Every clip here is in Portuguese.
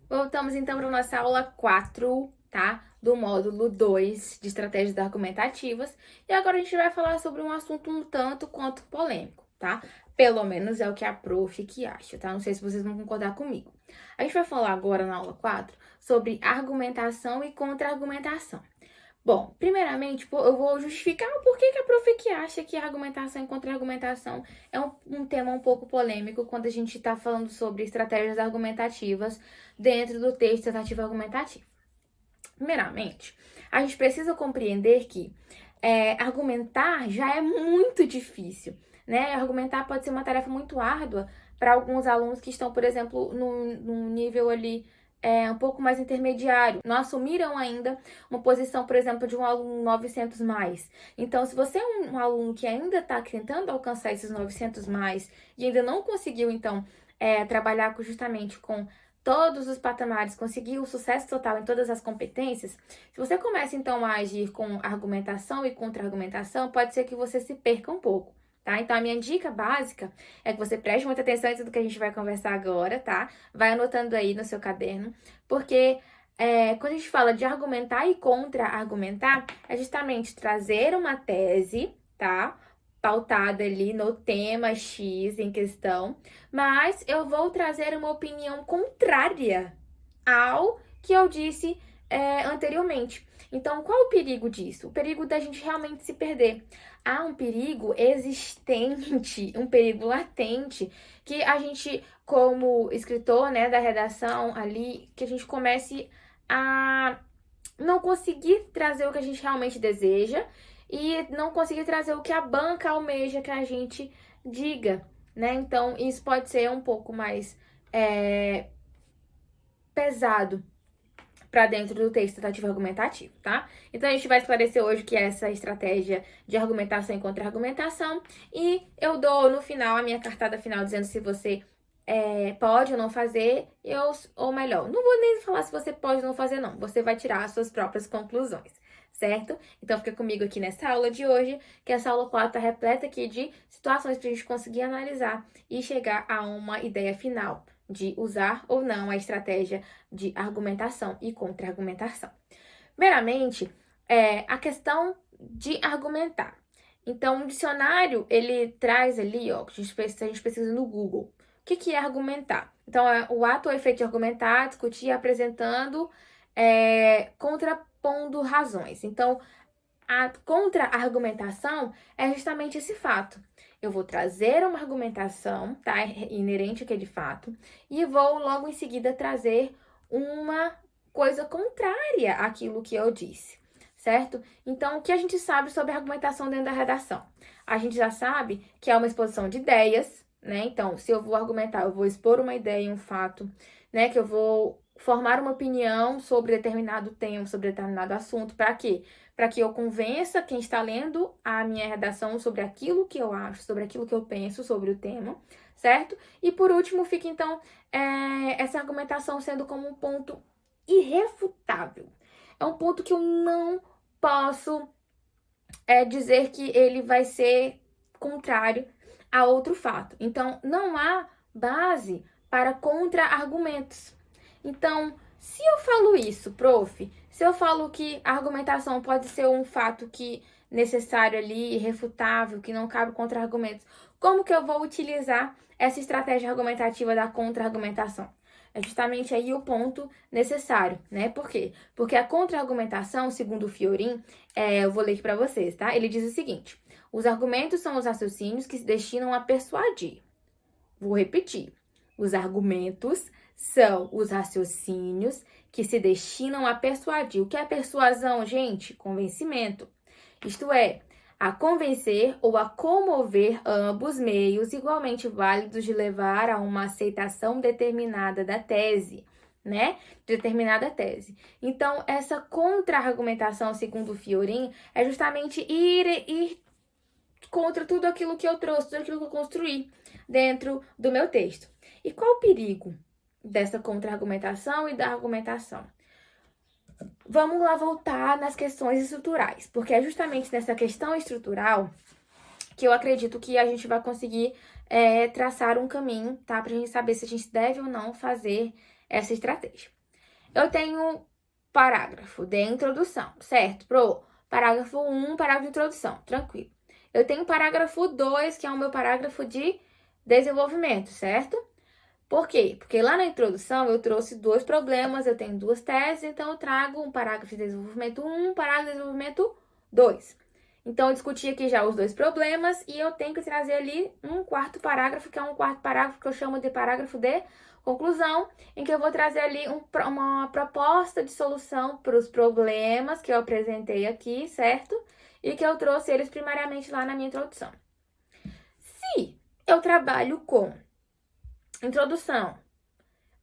Voltamos então para a nossa aula 4, tá? Do módulo 2 de estratégias argumentativas. E agora a gente vai falar sobre um assunto um tanto quanto polêmico, tá? Pelo menos é o que a prof que acha, tá? Não sei se vocês vão concordar comigo. A gente vai falar agora na aula 4 sobre argumentação e contra-argumentação. Bom, primeiramente, eu vou justificar o porquê que a prof que acha que argumentação e contra-argumentação é um tema um pouco polêmico quando a gente está falando sobre estratégias argumentativas dentro do texto tentativa argumentativo. Primeiramente, a gente precisa compreender que argumentar já é muito difícil, né? Argumentar pode ser uma tarefa muito árdua para alguns alunos que estão, por exemplo, num nível ali um pouco mais intermediário, não assumiram ainda uma posição, por exemplo, de um aluno 900 mais. Então, se você é um aluno que ainda está tentando alcançar esses 900 mais e ainda não conseguiu, então, trabalhar justamente com todos os patamares, conseguir o sucesso total em todas as competências, se você começa então a agir com argumentação e contra-argumentação, pode ser que você se perca um pouco, tá? Então a minha dica básica é que você preste muita atenção em tudo que a gente vai conversar agora, tá? Vai anotando aí no seu caderno, porque quando a gente fala de argumentar e contra-argumentar, é justamente trazer uma tese, tá? Pautada ali no tema X em questão, mas eu vou trazer uma opinião contrária ao que eu disse anteriormente. Então, qual o perigo disso? O perigo da gente realmente se perder. Há um perigo existente, um perigo latente, que a gente, como escritor, né, da redação ali, que a gente comece a não conseguir trazer o que a gente realmente deseja e não conseguir trazer o que a banca almeja que a gente diga, né? Então, isso pode ser um pouco mais pesado para dentro do texto tentativo argumentativo, tá? Então, a gente vai esclarecer hoje o que é essa estratégia de argumentação e contra-argumentação e eu dou no final a minha cartada final dizendo se você pode ou não fazer, ou melhor, não vou nem falar se você pode ou não fazer, não. Você vai tirar as suas próprias conclusões, certo? Então, fica comigo aqui nessa aula de hoje, que essa aula 4 tá repleta aqui de situações para a gente conseguir analisar e chegar a uma ideia final de usar ou não a estratégia de argumentação e contra-argumentação. Primeiramente, a questão de argumentar. Então, o dicionário, ele traz ali, ó, a gente pesquisa no Google, o que é argumentar? Então, é o ato ou efeito de argumentar, discutir, apresentando, contrapondo razões. Então, a contra-argumentação é justamente esse fato. Eu vou trazer uma argumentação, tá? Inerente àquele fato, e vou logo em seguida trazer uma coisa contrária àquilo que eu disse, certo? Então, o que a gente sabe sobre a argumentação dentro da redação? A gente já sabe que é uma exposição de ideias, né? Então, se eu vou argumentar, eu vou expor uma ideia, um fato, né? Que eu vou formar uma opinião sobre determinado tema, sobre determinado assunto. Para quê? Para que eu convença quem está lendo a minha redação sobre aquilo que eu acho, sobre aquilo que eu penso sobre o tema, certo? E por último, fica então essa argumentação sendo como um ponto irrefutável. É um ponto que eu não posso dizer que ele vai ser contrário a outro fato. Então, não há base para contra-argumentos. Então, se eu falo isso, prof, se eu falo que a argumentação pode ser um fato que necessário ali, irrefutável, que não cabe contra-argumentos, como que eu vou utilizar essa estratégia argumentativa da contra-argumentação? É justamente aí o ponto necessário, né? Por quê? Porque a contra-argumentação, segundo o Fiorin, eu vou ler aqui para vocês, tá? Ele diz o seguinte: os argumentos são os raciocínios que se destinam a persuadir. Vou repetir. Os argumentos são os raciocínios que se destinam a persuadir. O que é persuasão, gente? Convencimento. Isto é, a convencer ou a comover ambos meios igualmente válidos de levar a uma aceitação determinada da tese, né? Determinada tese. Então, essa contra-argumentação, segundo o Fiorin, é justamente ir contra tudo aquilo que eu trouxe, tudo aquilo que eu construí dentro do meu texto. E qual o perigo dessa contra-argumentação e da argumentação? Vamos lá voltar nas questões estruturais, porque é justamente nessa questão estrutural que eu acredito que a gente vai conseguir traçar um caminho, tá? Pra gente saber se a gente deve ou não fazer essa estratégia. eu tenho parágrafo de introdução, certo? Parágrafo 1, parágrafo de introdução, tranquilo. Eu tenho parágrafo 2, que é o meu parágrafo de desenvolvimento, certo? Por quê? Porque lá na introdução eu trouxe 2 problemas, eu tenho 2 teses, então eu trago um parágrafo de desenvolvimento 1, um parágrafo de desenvolvimento 2. Então eu discuti aqui já os 2 problemas e eu tenho que trazer ali um quarto parágrafo, que é um quarto parágrafo que eu chamo de parágrafo de conclusão, em que eu vou trazer ali uma proposta de solução para os problemas que eu apresentei aqui, certo? E que eu trouxe eles primariamente lá na minha introdução. Se eu trabalho com introdução,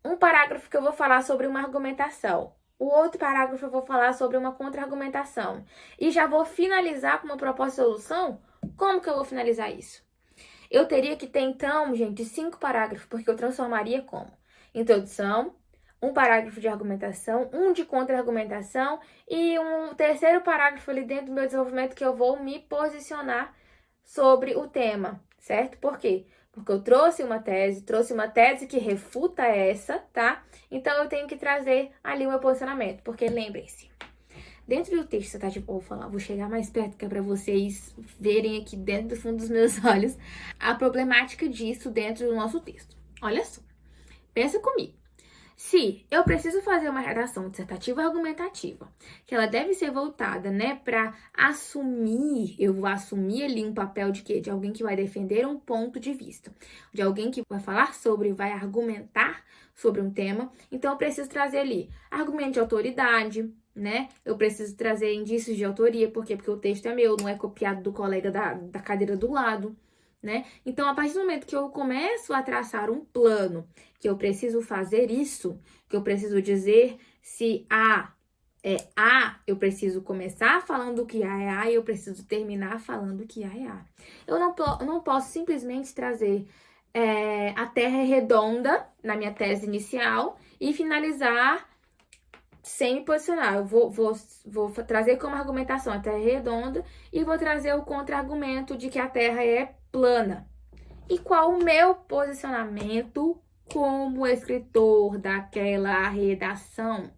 um parágrafo que eu vou falar sobre uma argumentação, o outro parágrafo eu vou falar sobre uma contra-argumentação, e já vou finalizar com uma proposta de solução, como que eu vou finalizar isso? Eu teria que ter, então, gente, 5 parágrafos, porque eu transformaria como introdução, um parágrafo de argumentação, um de contra-argumentação e um terceiro parágrafo ali dentro do meu desenvolvimento que eu vou me posicionar sobre o tema, certo? Por quê? Porque eu trouxe uma tese que refuta essa, tá? Então eu tenho que trazer ali o meu posicionamento, porque lembrem-se, dentro do texto dissertativo, vou chegar mais perto, que é para vocês verem aqui dentro do fundo dos meus olhos a problemática disso dentro do nosso texto. Olha só, pensa comigo. Se eu preciso fazer uma redação dissertativa argumentativa, que ela deve ser voltada, né, para eu vou assumir ali um papel de quê? De alguém que vai defender um ponto de vista, de alguém que vai falar sobre, vai argumentar sobre um tema. Então eu preciso trazer ali argumento de autoridade, né? Eu preciso trazer indícios de autoria, por quê? Porque o texto é meu, não é copiado do colega da cadeira do lado. Né? Então, a partir do momento que eu começo a traçar um plano, que eu preciso fazer isso, que eu preciso dizer se A é A, eu preciso começar falando que A é A e eu preciso terminar falando que A é A. Eu não posso simplesmente trazer a Terra é redonda na minha tese inicial e finalizar sem me posicionar. Eu vou trazer como argumentação a Terra é redonda e vou trazer o contra-argumento de que a Terra é plana. E qual o meu posicionamento como escritor daquela redação?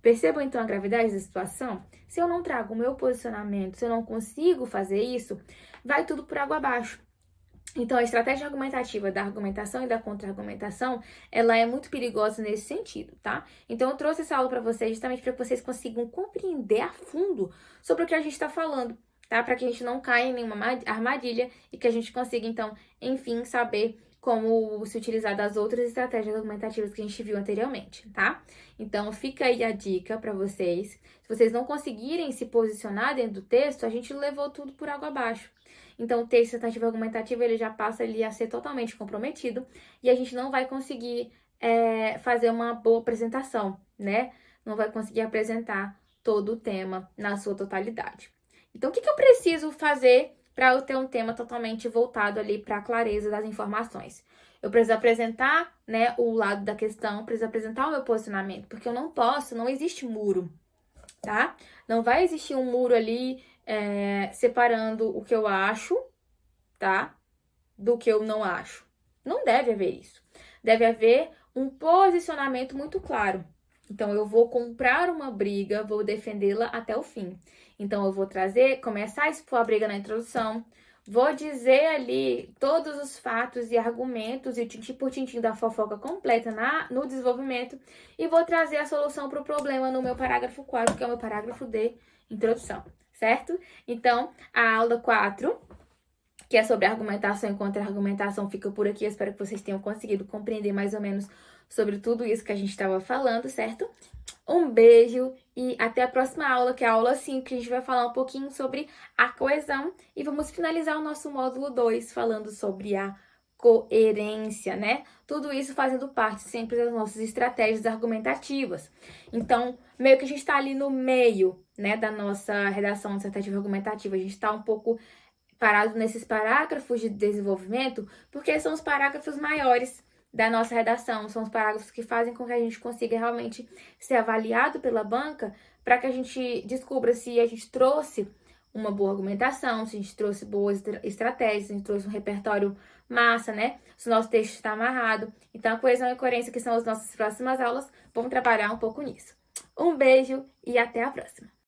Percebam então a gravidade da situação? Se eu não trago o meu posicionamento, se eu não consigo fazer isso, vai tudo por água abaixo. Então, a estratégia argumentativa da argumentação e da contra-argumentação, ela é muito perigosa nesse sentido, tá? Então, eu trouxe essa aula para vocês justamente para que vocês consigam compreender a fundo sobre o que a gente está falando, tá? Para que a gente não caia em nenhuma armadilha e que a gente consiga, então, enfim, saber como se utilizar das outras estratégias argumentativas que a gente viu anteriormente, tá? Então, fica aí a dica para vocês. Se vocês não conseguirem se posicionar dentro do texto, a gente levou tudo por água abaixo. Então, o texto dissertativo argumentativo, ele já passa ali a ser totalmente comprometido e a gente não vai conseguir fazer uma boa apresentação, né? Não vai conseguir apresentar todo o tema na sua totalidade. Então, o que eu preciso fazer para eu ter um tema totalmente voltado ali para a clareza das informações? Eu preciso apresentar, né, o lado da questão, preciso apresentar o meu posicionamento, porque eu não existe muro, tá? Não vai existir um muro ali separando o que eu acho, tá? Do que eu não acho. Não deve haver isso. Deve haver um posicionamento muito claro. Então, eu vou comprar uma briga, vou defendê-la até o fim. Então, eu vou começar a expor a briga na introdução, vou dizer ali todos os fatos e argumentos e tintim por tintim da fofoca completa no desenvolvimento e vou trazer a solução para o problema no meu parágrafo 4, que é o meu parágrafo de introdução, certo? Então, a aula 4, que é sobre argumentação e contra-argumentação, fica por aqui. Eu espero que vocês tenham conseguido compreender mais ou menos sobre tudo isso que a gente estava falando, certo? Um beijo e até a próxima aula, que é a aula 5, que a gente vai falar um pouquinho sobre a coesão e vamos finalizar o nosso módulo 2 falando sobre a coerência, né? Tudo isso fazendo parte sempre das nossas estratégias argumentativas. Então, meio que a gente está ali no meio, né, da nossa redação dissertativa argumentativa. A gente está um pouco parado nesses parágrafos de desenvolvimento, porque são os parágrafos maiores da nossa redação, são os parágrafos que fazem com que a gente consiga realmente ser avaliado pela banca, para que a gente descubra se a gente trouxe uma boa argumentação, se a gente trouxe boas estratégias, se a gente trouxe um repertório massa, né? Se o nosso texto está amarrado. Então, a coesão e coerência, que são as nossas próximas aulas, vão trabalhar um pouco nisso. Um beijo e até a próxima!